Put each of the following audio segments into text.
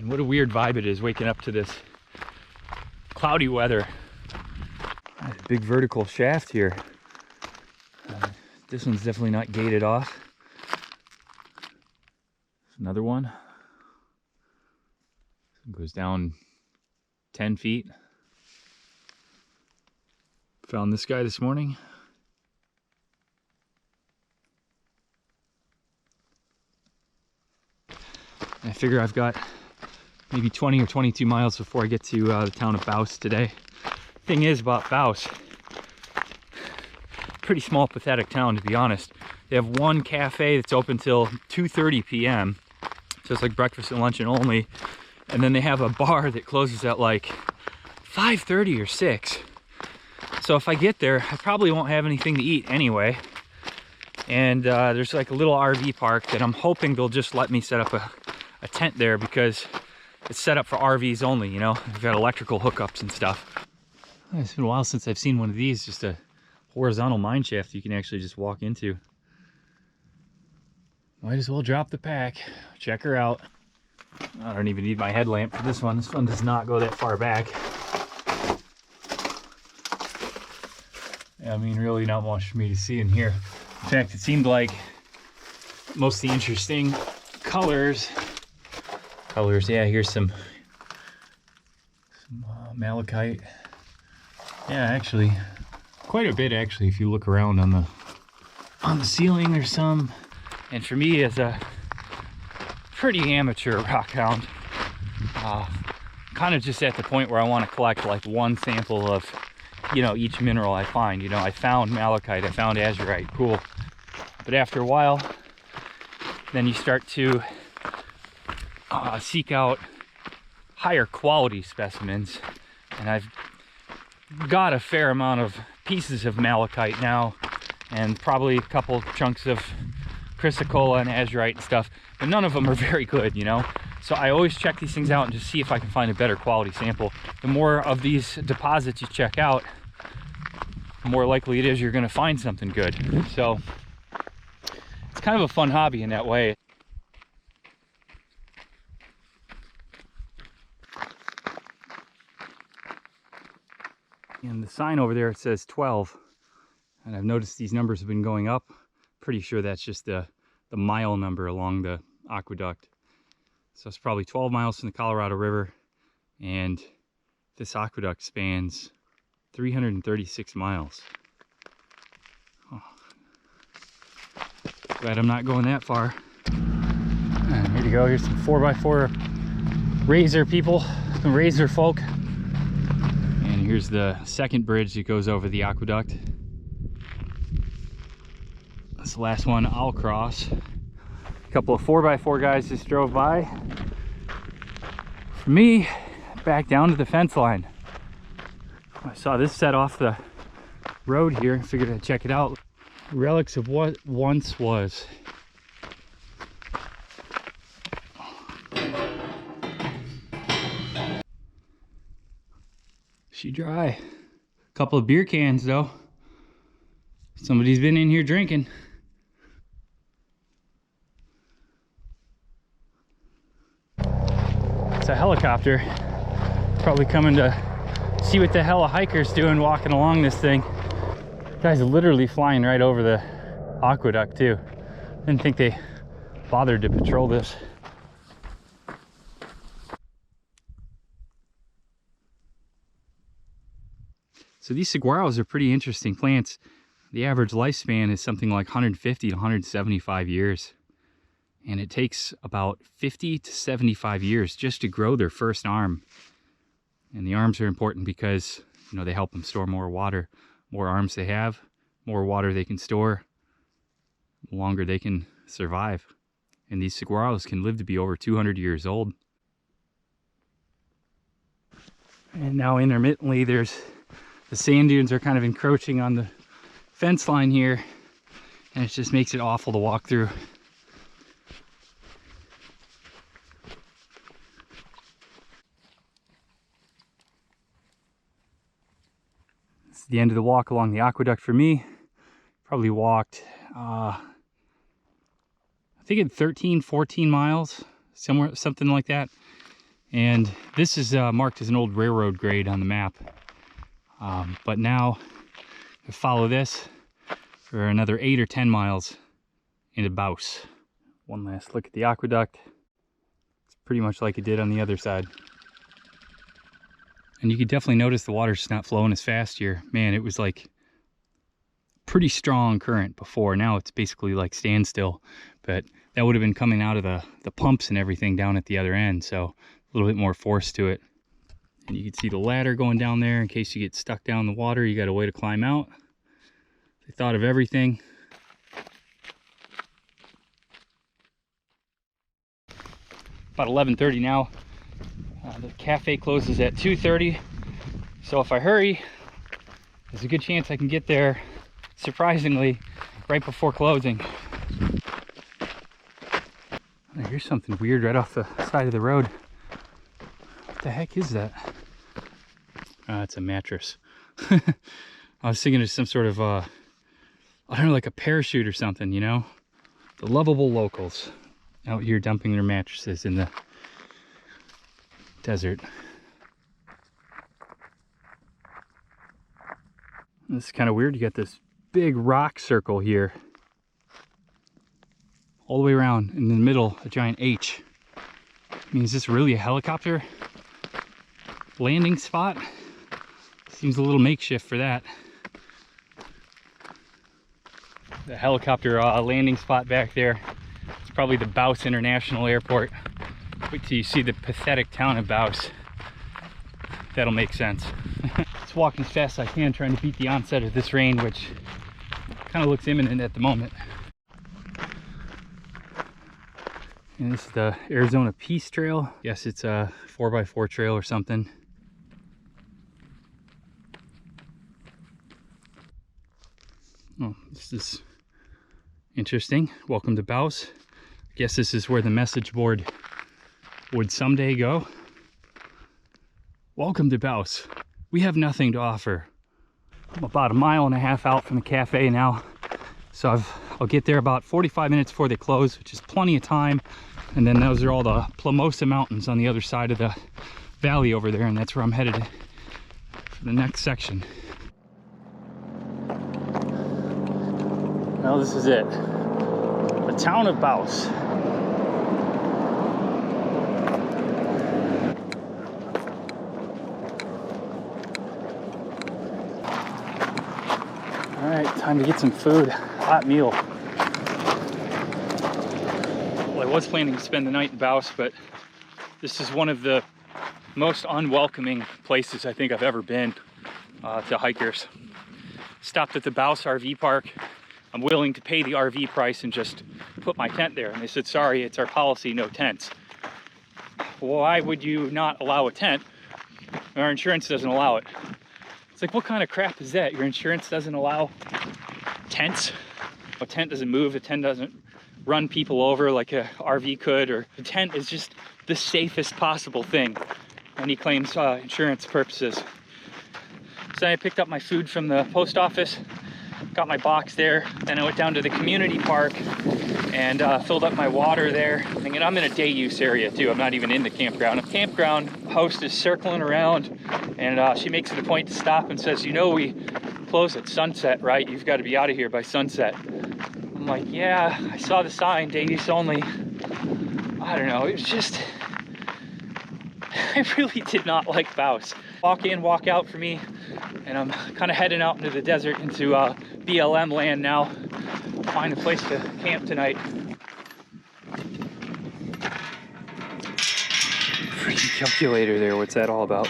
Man, what a weird vibe it is waking up to this cloudy weather. Big vertical shaft here. This one's definitely not gated off. Another one. Goes down 10 feet. Found this guy this morning. I figure I've got maybe 20 or 22 miles before I get to the town of Bouse today. Thing is about Bouse, pretty small, pathetic town, to be honest. They have one cafe that's open till 2:30 p.m. So it's like breakfast and lunch and only. And then they have a bar that closes at like 5:30 or 6. So if I get there, I probably won't have anything to eat anyway. And there's like a little RV park that I'm hoping they'll just let me set up a tent there, because it's set up for RVs only, you know. They've got electrical hookups and stuff. It's been a while since I've seen one of these, just a horizontal mine shaft you can actually just walk into. Might as well drop the pack, check her out. I don't even need my headlamp for this one. This one does not go that far back. I mean, really not much for me to see in here. In fact, it seemed like most of the interesting colors, yeah, here's some malachite. Yeah, actually, quite a bit actually, if you look around on the ceiling, there's some. And for me, as a pretty amateur rock hound, kind of just at the point where I want to collect like one sample of, you know, each mineral I find. You know, I found malachite, I found azurite, cool. But after a while, then you start to seek out higher quality specimens. And I've got a fair amount of pieces of malachite now, and probably a couple chunks of chrysocolla and azurite and stuff, but none of them are very good, you know. So I always check these things out and just see if I can find a better quality sample. The more of these deposits you check out, the more likely it is you're going to find something good. So it's kind of a fun hobby in that way. And the sign over there, it says 12, and I've noticed these numbers have been going up. Pretty sure that's just the mile number along the aqueduct. So it's probably 12 miles from the Colorado River, and this aqueduct spans 336 miles. Oh. Glad I'm not going that far. And here we go. Here's some 4x4 razor people, some razor folk. And here's the second bridge that goes over the aqueduct. That's the last one I'll cross. A couple of 4x4 guys just drove by. For me, back down to the fence line. I saw this set off the road here, figured I'd check it out. Relics of what once was. She dry. A couple of beer cans though. Somebody's been in here drinking. It's a helicopter. Probably coming to see what the hell a hiker's doing walking along this thing. Guy's literally flying right over the aqueduct too. Didn't think they bothered to patrol this. So these saguaros are pretty interesting plants. The average lifespan is something like 150 to 175 years. And it takes about 50 to 75 years just to grow their first arm. And the arms are important because, you know, they help them store more water. More arms they have, more water they can store, the longer they can survive. And these saguaros can live to be over 200 years old. And now intermittently the sand dunes are kind of encroaching on the fence line here, and it just makes it awful to walk through. This is the end of the walk along the aqueduct for me. Probably walked, I think 13, 14 miles, somewhere, something like that. And this is marked as an old railroad grade on the map. But now I follow this for another 8 or 10 miles into Bouse. One last look at the aqueduct. It's pretty much like it did on the other side. And you can definitely notice the water's not flowing as fast here. Man, it was like pretty strong current before. Now it's basically like standstill. But that would have been coming out of the pumps and everything down at the other end. So a little bit more force to it. And you can see the ladder going down there in case you get stuck down in the water. You got a way to climb out. They thought of everything. About 11:30 now. The cafe closes at 2:30. So if I hurry, there's a good chance I can get there, surprisingly, right before closing. Oh, here's something weird right off the side of the road. What the heck is that? It's a mattress. I was thinking of some sort of, I don't know, like a parachute or something, you know? The lovable locals out here dumping their mattresses in the desert. This is kind of weird. You got this big rock circle here, all the way around. In the middle, a giant H. I mean, is this really a helicopter landing spot? Seems a little makeshift for that. The helicopter landing spot back there. It's probably the Bouse International Airport. Wait till you see the pathetic town of Bouse. That'll make sense. Just walking as fast as I can, trying to beat the onset of this rain, which kind of looks imminent at the moment. And this is the Arizona Peace Trail. Yes, it's a 4x4 trail or something. Oh, this is interesting. Welcome to Bouse. I guess this is where the message board would someday go. Welcome to Bouse. We have nothing to offer. I'm about 1.5 miles out from the cafe now. So I'll get there about 45 minutes before they close, which is plenty of time. And then those are all the Plumosa Mountains on the other side of the valley over there. And that's where I'm headed for the next section. Well, this is it. The town of Bouse. All right, time to get some food. Hot meal. Well, I was planning to spend the night in Bouse, but this is one of the most unwelcoming places I think I've ever been to hikers. Stopped at the Bouse RV park. I'm willing to pay the RV price and just put my tent there. And they said, sorry, it's our policy, no tents. Why would you not allow a tent? Our insurance doesn't allow it. It's like, what kind of crap is that? Your insurance doesn't allow tents? A tent doesn't move, a tent doesn't run people over like a RV could, or a tent is just the safest possible thing. And he claims insurance purposes. So I picked up my food from the post office, got my box there, then I went down to the community park and filled up my water there. And I'm in a day use area too. I'm not even in the campground. The campground host is circling around and she makes it a point to stop and says, you know, we close at sunset, right? You've got to be out of here by sunset. I'm like, yeah, I saw the sign, day use only. I don't know, it was just, I really did not like Bouse. Walk in, walk out for me, and I'm kind of heading out into the desert, into BLM land now. Find a place to camp tonight. Freaking calculator there, what's that all about?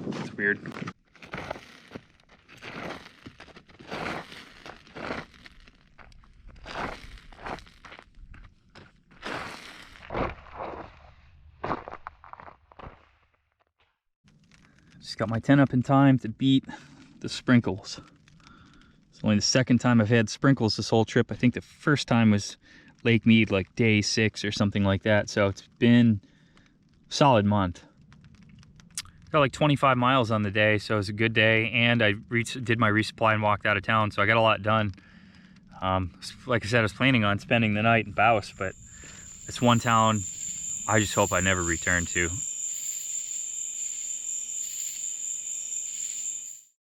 It's weird. Just got my tent up in time to beat the sprinkles. It's only the second time I've had sprinkles this whole trip. I think the first time was Lake Mead, like day 6 or something like that. So it's been a solid month. Got like 25 miles on the day, so it was a good day. And I did my resupply and walked out of town, so I got a lot done. Like I said, I was planning on spending the night in Bouse, but It's one town I just hope I never return to.